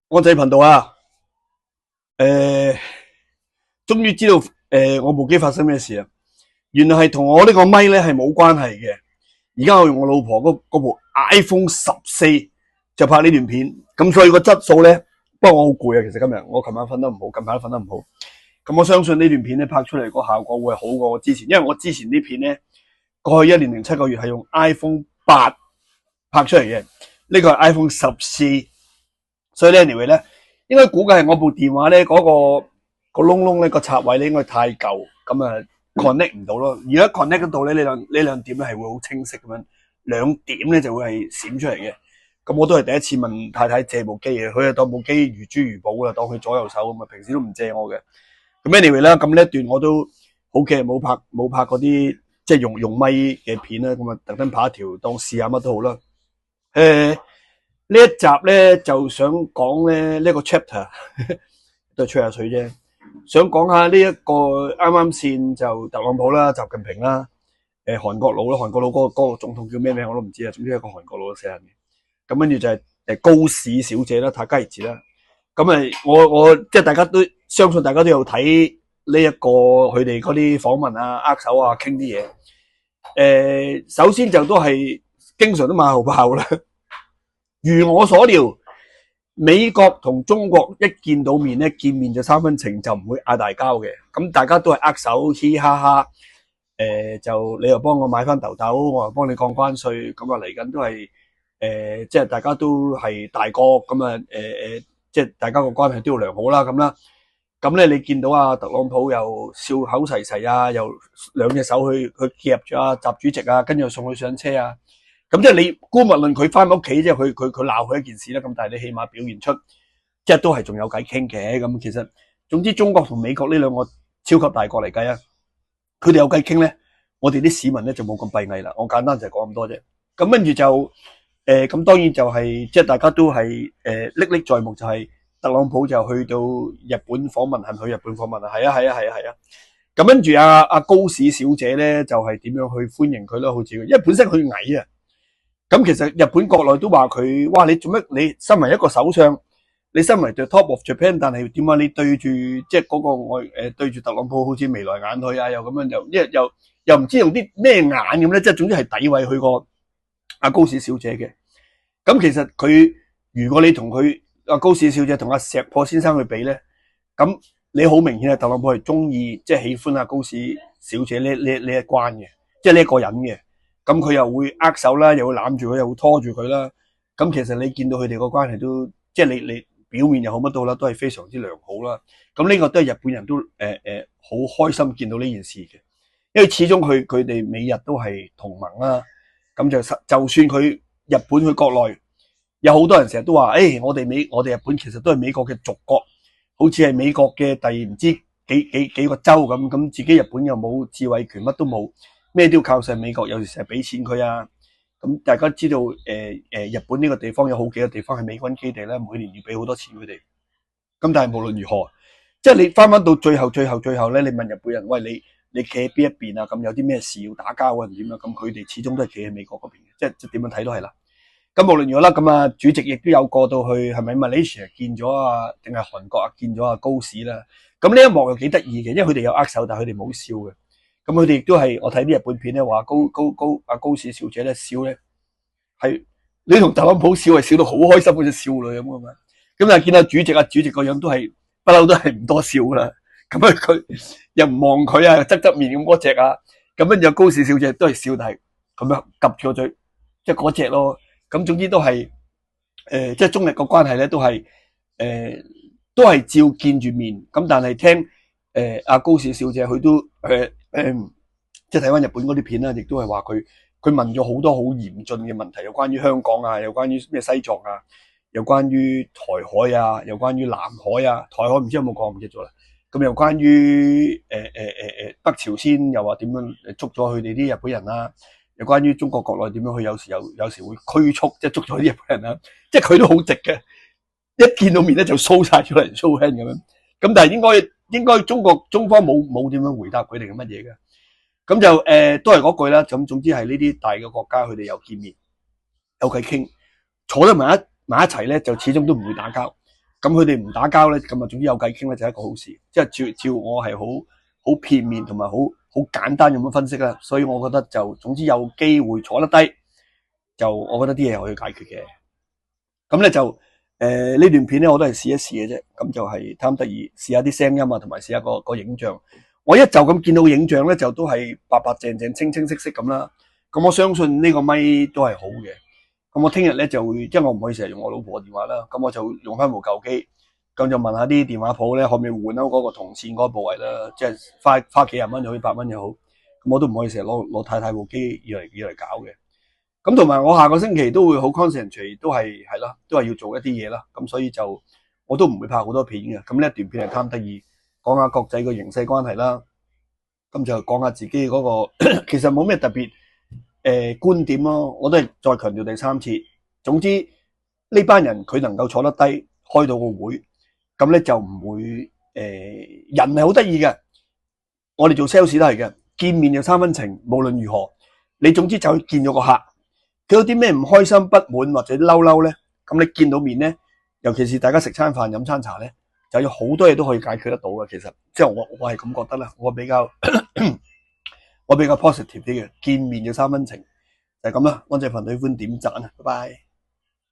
安仔頻道啊，誒，終於知道我部機發生咩事啦。原來係同我呢個咪咧係冇關係嘅。而家我用我老婆嗰部 iPhone 14就拍呢段片，咁所以個質素咧，不過我好攰啊。其實今日我琴晚瞓得唔好，近排都瞓得唔好。咁我相信呢段片咧拍出嚟個效果會好過我之前，因為我之前啲片咧過去1年零7個月係用 iPhone 8拍出嚟嘅，呢個係 iPhone 14。所以咧 anyway 咧，應該估計係我部電話咧個窿窿咧個插位咧應該太舊，咁啊 connect 唔到咯。而家 connect 得到咧，呢兩點咧係會好清晰咁樣，兩點咧就會係閃出嚟嘅。咁我都係第一次問太太借部機嘅，佢係當部機如珠如寶啦，當佢左右手咁啊，平時都唔借我嘅。咁 anyway 啦，咁呢一段我都好嘅，冇拍嗰啲即係用咪嘅片啦，咁啊特登拍一條當試下乜都好啦。呢一集咧就想講咧呢個 chapter 都係吹下水啫，想講下呢一個啱啱先就特朗普啦、習近平啦、韓國佬啦，韓國佬嗰個總統叫咩名我都唔知啊，總之係個韓國佬死人嘅。咁跟住就係高市小姐啦、塔加兒子啦。咁啊，我即係大家都相信大家都有睇呢一個佢哋嗰啲訪問啊、握手啊、傾啲嘢。首先就都係經常都馬後炮啦。如我所料，美國同中國一見到面咧，見面就3分情，就唔會嗌大交嘅。咁大家都係握手，嘻嘻哈哈。就你又幫我買翻豆豆，我又幫你降關稅，咁啊嚟緊都係即係大家都係大哥，咁啊即係大家個關係都要良好啦，咁啦。咁咧你見到啊特朗普又笑口噬噬啊，又兩隻手去夾住啊習主席啊，跟住又送佢上車啊。咁即係你姑勿論佢翻屋企，即係佢鬧佢一件事啦。咁但係你起碼表現出，即係都係仲有偈傾嘅。咁其實總之中國同美國呢兩個超級大國嚟計啊，佢哋有偈傾咧，我哋啲市民咧就冇咁閉翳啦。我簡單就係講咁多啫。咁跟住就咁當然就係即係大家都係歷歷在目，就係特朗普就去到日本訪問，係咪去日本訪問啊？係啊係啊係啊係啊。咁跟住阿高市小姐咧就係點樣去歡迎佢啦？好似因為本身佢矮啊。咁其實日本國內都話佢，哇！你做乜？你身為一個首相，你身為 the top of Japan，但係點解你對住即係嗰個對住特朗普好似眉來眼去啊？又咁樣又唔知用啲咩眼咁咧？即係總之係詆毀佢個阿高市小姐嘅。咁其實佢如果你同佢阿高市小姐同阿石破先生去比咧，咁你好明顯係特朗普係中意即係喜歡阿高市小姐呢一關嘅，即係呢一個人嘅。咁佢又會握手啦，又會攬住佢，又會拖住佢啦。咁其實你見到佢哋個關係都，即係你表面又好乜都好啦，都係非常之良好啦。咁呢個都係日本人都好開心見到呢件事嘅，因為始終佢哋美日都係同盟啦。咁就算佢日本佢國內有好多人成日都話，我哋日本其實都係美國嘅屬國，好似係美國嘅第唔知幾個州咁，自己日本又冇自衛權，乜都冇。咩都要靠晒美國，有時成日俾錢佢啊。咁大家知道日本呢個地方有好幾個地方係美軍基地咧，每年要俾好多錢佢哋。咁但係無論如何，即係你翻到最後咧，你問日本人，喂，你企喺邊一邊啊？咁有啲咩事要打交啊？點啊？咁佢哋始終都係企喺美國嗰邊嘅，即係點樣睇都係啦。咁無論如何啦，咁啊主席亦都有過到去，係咪 Malaysia 見咗啊？定係韓國啊見咗啊高市啦？咁呢一幕又幾得意嘅，因為佢哋有握手，但係佢哋冇笑嘅。咁佢哋亦都係，我睇啲日本片咧話高市小姐咧笑咧係你同特朗普笑係笑到好開心，好似少女咁樣。咁但係見到主席個樣都係不嬲都係唔多笑噶啦。咁啊佢又唔望佢啊，側面咁嗰隻啊。咁跟住高市小姐都係笑，但係咁樣夾住個嘴，即係嗰隻咯。咁總之都係即係中日個關係咧都係照見住面。咁但係聽阿高市小姐佢都即係睇翻日本嗰啲片啦，亦都係話佢問咗好多好嚴峻嘅問題，有關於香港啊，有關於咩西藏啊，有關於台海啊，有關於南海啊，台海唔知有冇講唔記得咗啦。咁又關於北朝鮮又話點樣捉咗佢哋啲日本人啦，有關於中國國內點樣去有時會驅逐，即係捉咗啲日本人啦，即係佢都好直嘅，一見到面咧就 show 晒出嚟 show hand 咁樣。咁但係應該中方冇點樣回答佢哋嘅乜嘢嘅。咁就都係嗰句啦。咁總之係呢啲大嘅國家，佢哋有見面有偈傾，坐得埋埋一齊咧，就始終都唔會打交。咁佢哋唔打交咧，咁啊，總之有偈傾咧就係一個好事。即係照我係好片面同埋好簡單咁樣分析啦。所以我覺得就總之有機會坐得低，就我覺得啲嘢可以解決嘅。咁咧就呢段片咧我都係試一試嘅啫。咁就係貪得意試下啲聲音啊，同埋試下個影像。我一就咁見到個影像咧，就都係白白淨淨、清清晰晰咁啦。咁我相信呢個咪都係好嘅。咁我聽日咧就會，即係我唔可以成日用我老婆電話啦。咁我就用翻部舊機，咁就問下啲電話鋪咧，可唔可以換咗嗰個銅線嗰個部位啦？即係花幾廿蚊又好，100蚊又好。咁我都唔可以成日攞太太部機要嚟搞嘅。咁同埋我下個星期都會好 concentrate，都係啦，都係要做一啲嘢啦。咁所以就我都唔會拍好多片嘅。咁呢一段片係貪得意，講下國際個形勢關係啦。咁就講下自己嗰個，其實冇咩特別觀點咯。我都係再強調第3次。總之呢班人佢能夠坐得低，開到個會，咁咧就唔會人係好得意嘅。我哋做 sales 都係嘅，見面就3分情。無論如何，你總之就去見咗個客。佢有啲咩唔開心、不滿或者嬲咧，咁你見到面咧，尤其是大家食餐飯、飲餐茶咧，就有好多嘢都可以解決得到嘅。其實即係我係咁覺得啦，我比較 positive 啲嘅，見面就3分情，就係咁啦。安仔頻道喜歡點讚啊，拜拜。